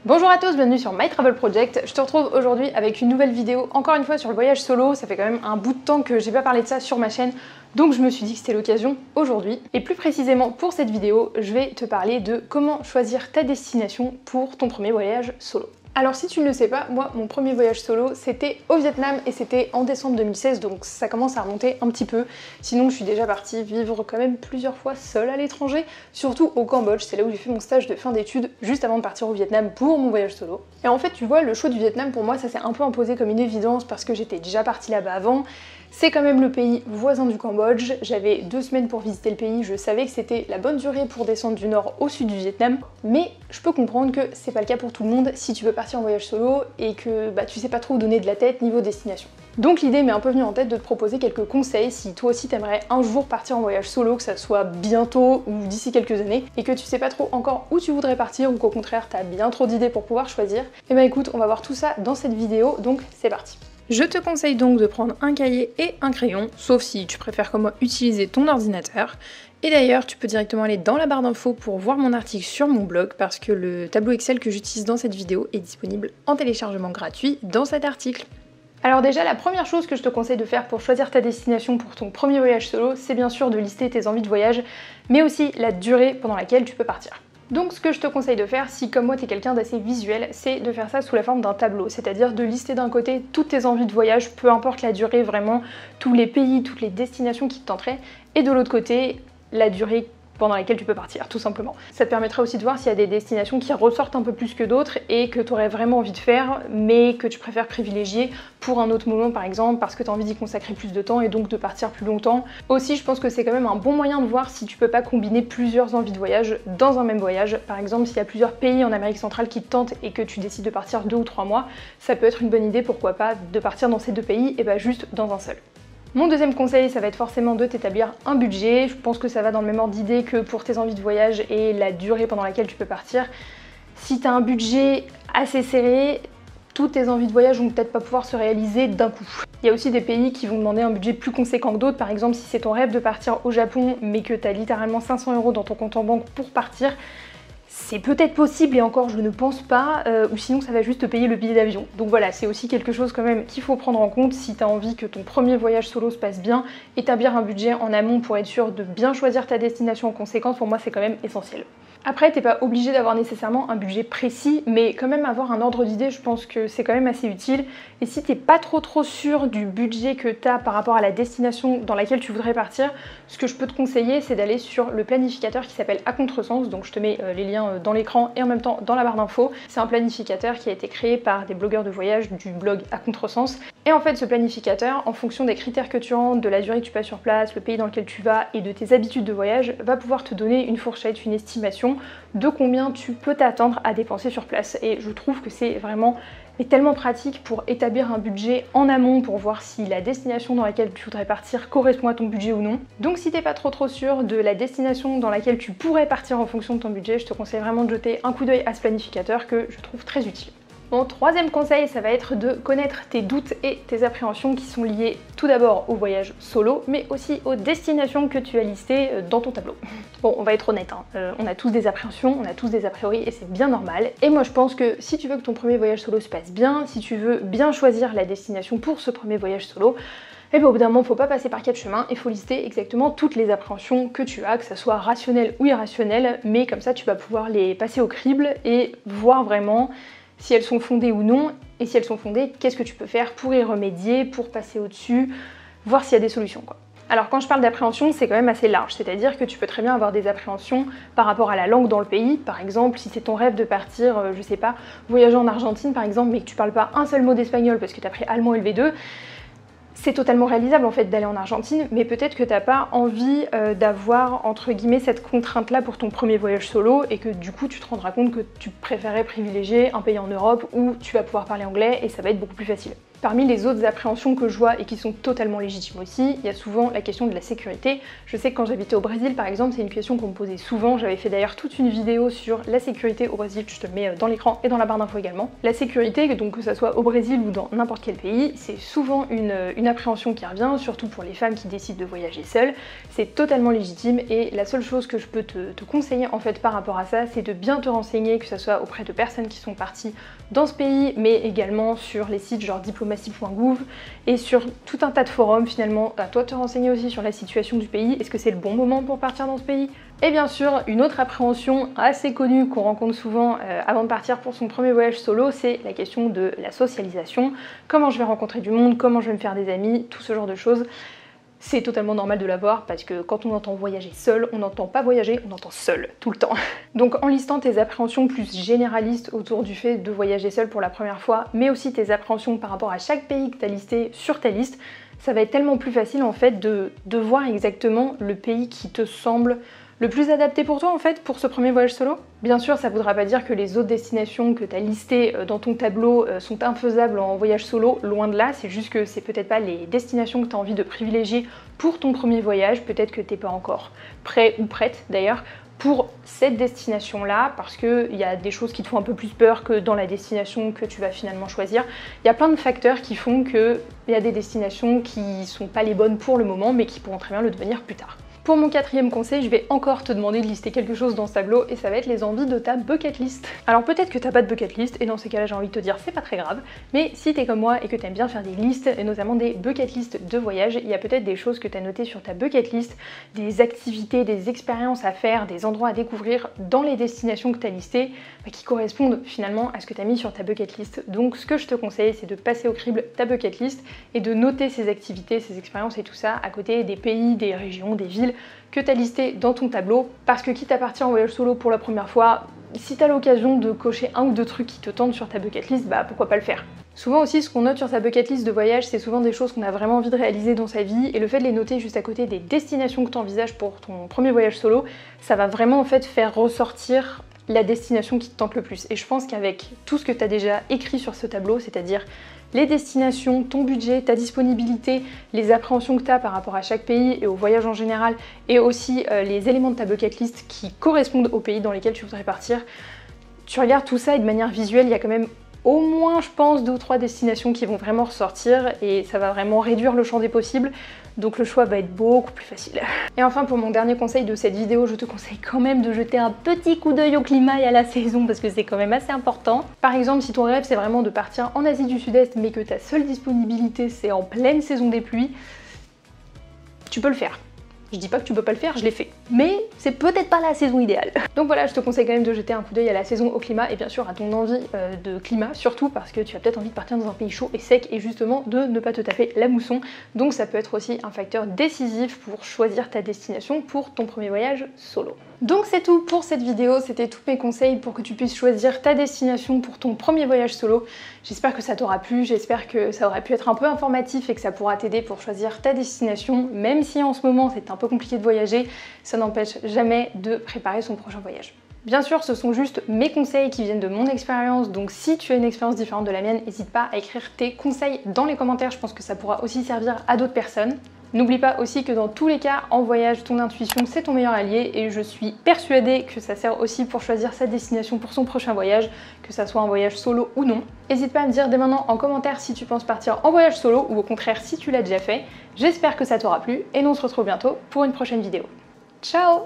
Bonjour à tous, bienvenue sur My Travel Project. Je te retrouve aujourd'hui avec une nouvelle vidéo, encore une fois sur le voyage solo. Ça fait quand même un bout de temps que j'ai pas parlé de ça sur ma chaîne, donc je me suis dit que c'était l'occasion aujourd'hui. Et plus précisément pour cette vidéo, je vais te parler de comment choisir ta destination pour ton premier voyage solo. Alors si tu ne le sais pas, moi mon premier voyage solo c'était au Vietnam et c'était en décembre 2016, donc ça commence à remonter un petit peu. Sinon je suis déjà partie vivre quand même plusieurs fois seule à l'étranger, surtout au Cambodge, c'est là où j'ai fait mon stage de fin d'études juste avant de partir au Vietnam pour mon voyage solo. Et en fait tu vois, le choix du Vietnam pour moi ça s'est un peu imposé comme une évidence parce que j'étais déjà partie là-bas avant. C'est quand même le pays voisin du Cambodge, j'avais 2 semaines pour visiter le pays, je savais que c'était la bonne durée pour descendre du nord au sud du Vietnam, mais je peux comprendre que c'est pas le cas pour tout le monde si tu veux partir en voyage solo et que tu sais pas trop où donner de la tête niveau destination. Donc l'idée m'est un peu venue en tête de te proposer quelques conseils si toi aussi t'aimerais un jour partir en voyage solo, que ça soit bientôt ou d'ici quelques années, et que tu sais pas trop encore où tu voudrais partir ou qu'au contraire t'as bien trop d'idées pour pouvoir choisir. Et bah écoute, on va voir tout ça dans cette vidéo, donc c'est parti. Je te conseille donc de prendre un cahier et un crayon, sauf si tu préfères comme moi utiliser ton ordinateur. Et d'ailleurs, tu peux directement aller dans la barre d'infos pour voir mon article sur mon blog parce que le tableau Excel que j'utilise dans cette vidéo est disponible en téléchargement gratuit dans cet article. Alors déjà, la première chose que je te conseille de faire pour choisir ta destination pour ton premier voyage solo, c'est bien sûr de lister tes envies de voyage, mais aussi la durée pendant laquelle tu peux partir. Donc ce que je te conseille de faire, si comme moi t'es quelqu'un d'assez visuel, c'est de faire ça sous la forme d'un tableau, c'est-à-dire de lister d'un côté toutes tes envies de voyage, peu importe la durée vraiment, tous les pays, toutes les destinations qui te tenteraient, et de l'autre côté, la durée pendant laquelle tu peux partir, tout simplement. Ça te permettra aussi de voir s'il y a des destinations qui ressortent un peu plus que d'autres et que tu aurais vraiment envie de faire, mais que tu préfères privilégier pour un autre moment par exemple, parce que tu as envie d'y consacrer plus de temps et donc de partir plus longtemps. Aussi, je pense que c'est quand même un bon moyen de voir si tu peux pas combiner plusieurs envies de voyage dans un même voyage. Par exemple, s'il y a plusieurs pays en Amérique centrale qui te tentent et que tu décides de partir 2 ou 3 mois, ça peut être une bonne idée, pourquoi pas, de partir dans ces 2 pays et pas juste dans un seul. Mon deuxième conseil, ça va être forcément de t'établir un budget. Je pense que ça va dans le même ordre d'idée que pour tes envies de voyage et la durée pendant laquelle tu peux partir. Si tu as un budget assez serré, toutes tes envies de voyage vont peut-être pas pouvoir se réaliser d'un coup. Il y a aussi des pays qui vont demander un budget plus conséquent que d'autres. Par exemple, si c'est ton rêve de partir au Japon, mais que tu as littéralement 500 € dans ton compte en banque pour partir, c'est peut-être possible et encore je ne pense pas, ou sinon ça va juste te payer le billet d'avion. Donc voilà, c'est aussi quelque chose quand même qu'il faut prendre en compte si tu as envie que ton premier voyage solo se passe bien. Établir un budget en amont pour être sûr de bien choisir ta destination en conséquence, pour moi c'est quand même essentiel. Après, t'es pas obligé d'avoir nécessairement un budget précis, mais quand même avoir un ordre d'idée, je pense que c'est quand même assez utile. Et si t'es pas trop sûr du budget que t'as par rapport à la destination dans laquelle tu voudrais partir, ce que je peux te conseiller, c'est d'aller sur le planificateur qui s'appelle À Contresens. Donc je te mets les liens dans l'écran et en même temps dans la barre d'infos. C'est un planificateur qui a été créé par des blogueurs de voyage du blog À Contresens. Et en fait, ce planificateur, en fonction des critères que tu rentres, de la durée que tu passes sur place, le pays dans lequel tu vas et de tes habitudes de voyage, va pouvoir te donner une fourchette, une estimation de combien tu peux t'attendre à dépenser sur place. Et je trouve que c'est vraiment tellement pratique pour établir un budget en amont pour voir si la destination dans laquelle tu voudrais partir correspond à ton budget ou non. Donc si t'es pas trop sûr de la destination dans laquelle tu pourrais partir en fonction de ton budget, je te conseille vraiment de jeter un coup d'œil à ce planificateur que je trouve très utile. Mon troisième conseil, ça va être de connaître tes doutes et tes appréhensions qui sont liées tout d'abord au voyage solo, mais aussi aux destinations que tu as listées dans ton tableau. Bon, on va être honnête, on a tous des appréhensions, on a tous des a priori et c'est bien normal. Et moi je pense que si tu veux que ton premier voyage solo se passe bien, si tu veux bien choisir la destination pour ce premier voyage solo, et bien au bout d'un moment, faut pas passer par 4 chemins, il faut lister exactement toutes les appréhensions que tu as, que ça soit rationnel ou irrationnel, mais comme ça tu vas pouvoir les passer au crible et voir vraiment si elles sont fondées ou non, et si elles sont fondées, qu'est-ce que tu peux faire pour y remédier, pour passer au-dessus, voir s'il y a des solutions quoi. Alors quand je parle d'appréhension, c'est quand même assez large, c'est-à-dire que tu peux très bien avoir des appréhensions par rapport à la langue dans le pays. Par exemple, si c'est ton rêve de partir, je sais pas, voyager en Argentine par exemple, mais que tu parles pas un seul mot d'espagnol parce que tu as pris allemand LV2, c'est totalement réalisable en fait d'aller en Argentine, mais peut-être que t'as pas envie d'avoir entre guillemets cette contrainte là pour ton premier voyage solo et que du coup tu te rendras compte que tu préférais privilégier un pays en Europe où tu vas pouvoir parler anglais et ça va être beaucoup plus facile. Parmi les autres appréhensions que je vois et qui sont totalement légitimes aussi, il y a souvent la question de la sécurité. Je sais que quand j'habitais au Brésil par exemple, c'est une question qu'on me posait souvent. J'avais fait d'ailleurs toute une vidéo sur la sécurité au Brésil, je te le mets dans l'écran et dans la barre d'infos également. La sécurité, donc que ça soit au Brésil ou dans n'importe quel pays, c'est souvent une appréhension qui revient, surtout pour les femmes qui décident de voyager seules. C'est totalement légitime et la seule chose que je peux te conseiller en fait par rapport à ça, c'est de bien te renseigner, que ce soit auprès de personnes qui sont parties dans ce pays, mais également sur les sites genre diplomatie.gouv et sur tout un tas de forums finalement. À toi de te renseigner aussi sur la situation du pays, est-ce que c'est le bon moment pour partir dans ce pays? Et bien sûr, une autre appréhension assez connue qu'on rencontre souvent avant de partir pour son premier voyage solo, c'est la question de la socialisation. Comment je vais rencontrer du monde, comment je vais me faire des amis, tout ce genre de choses. C'est totalement normal de l'avoir parce que quand on entend voyager seul, on n'entend pas voyager, on entend seul, tout le temps. Donc en listant tes appréhensions plus généralistes autour du fait de voyager seul pour la première fois, mais aussi tes appréhensions par rapport à chaque pays que tu as listé sur ta liste, ça va être tellement plus facile en fait de voir exactement le pays qui te semble le plus adapté pour toi en fait pour ce premier voyage solo. Bien sûr, ça ne voudra pas dire que les autres destinations que tu as listées dans ton tableau sont infaisables en voyage solo, loin de là, c'est juste que c'est peut-être pas les destinations que tu as envie de privilégier pour ton premier voyage, peut-être que tu n'es pas encore prêt ou prête d'ailleurs pour cette destination-là, parce qu'il y a des choses qui te font un peu plus peur que dans la destination que tu vas finalement choisir. Il y a plein de facteurs qui font qu'il y a des destinations qui sont pas les bonnes pour le moment, mais qui pourront très bien le devenir plus tard. Pour mon quatrième conseil, je vais encore te demander de lister quelque chose dans ce tableau et ça va être les envies de ta bucket list. Alors peut-être que t'as pas de bucket list et dans ces cas-là j'ai envie de te dire c'est pas très grave, mais si t'es comme moi et que t'aimes bien faire des listes et notamment des bucket list de voyage, il y a peut-être des choses que t'as notées sur ta bucket list, des activités, des expériences à faire, des endroits à découvrir dans les destinations que t'as listées qui correspondent finalement à ce que t'as mis sur ta bucket list. Donc ce que je te conseille c'est de passer au crible ta bucket list et de noter ces activités, ces expériences et tout ça à côté des pays, des régions, des villes que tu as listé dans ton tableau, parce que quitte à partir en voyage solo pour la première fois, si tu as l'occasion de cocher un ou deux trucs qui te tentent sur ta bucket list, bah pourquoi pas le faire. Souvent aussi, ce qu'on note sur sa bucket list de voyage, c'est souvent des choses qu'on a vraiment envie de réaliser dans sa vie, et le fait de les noter juste à côté des destinations que tu envisages pour ton premier voyage solo, ça va vraiment en fait faire ressortir la destination qui te tente le plus. Et je pense qu'avec tout ce que tu as déjà écrit sur ce tableau, c'est-à-dire les destinations, ton budget, ta disponibilité, les appréhensions que tu as par rapport à chaque pays et au voyage en général, et aussi les éléments de ta bucket list qui correspondent aux pays dans lesquels tu voudrais partir, tu regardes tout ça et de manière visuelle, il y a quand même au moins, je pense, 2 ou 3 destinations qui vont vraiment ressortir et ça va vraiment réduire le champ des possibles. Donc le choix va être beaucoup plus facile. Et enfin, pour mon dernier conseil de cette vidéo, je te conseille quand même de jeter un petit coup d'œil au climat et à la saison parce que c'est quand même assez important. Par exemple, si ton rêve c'est vraiment de partir en Asie du Sud-Est mais que ta seule disponibilité c'est en pleine saison des pluies, tu peux le faire. Je dis pas que tu peux pas le faire, je l'ai fait. Mais c'est peut-être pas la saison idéale. Donc voilà, je te conseille quand même de jeter un coup d'œil à la saison, au climat et bien sûr à ton envie de climat, surtout parce que tu as peut-être envie de partir dans un pays chaud et sec et justement de ne pas te taper la mousson. Donc ça peut être aussi un facteur décisif pour choisir ta destination pour ton premier voyage solo. Donc c'est tout pour cette vidéo, c'était tous mes conseils pour que tu puisses choisir ta destination pour ton premier voyage solo. J'espère que ça t'aura plu, j'espère que ça aurait pu être un peu informatif et que ça pourra t'aider pour choisir ta destination, même si en ce moment c'est un peu compliqué de voyager, ça n'empêche jamais de préparer son prochain voyage. Bien sûr, ce sont juste mes conseils qui viennent de mon expérience, donc si tu as une expérience différente de la mienne, n'hésite pas à écrire tes conseils dans les commentaires, je pense que ça pourra aussi servir à d'autres personnes. N'oublie pas aussi que dans tous les cas, en voyage, ton intuition c'est ton meilleur allié et je suis persuadée que ça sert aussi pour choisir sa destination pour son prochain voyage, que ça soit un voyage solo ou non. N'hésite pas à me dire dès maintenant en commentaire si tu penses partir en voyage solo ou au contraire si tu l'as déjà fait. J'espère que ça t'aura plu et nous on se retrouve bientôt pour une prochaine vidéo. Ciao!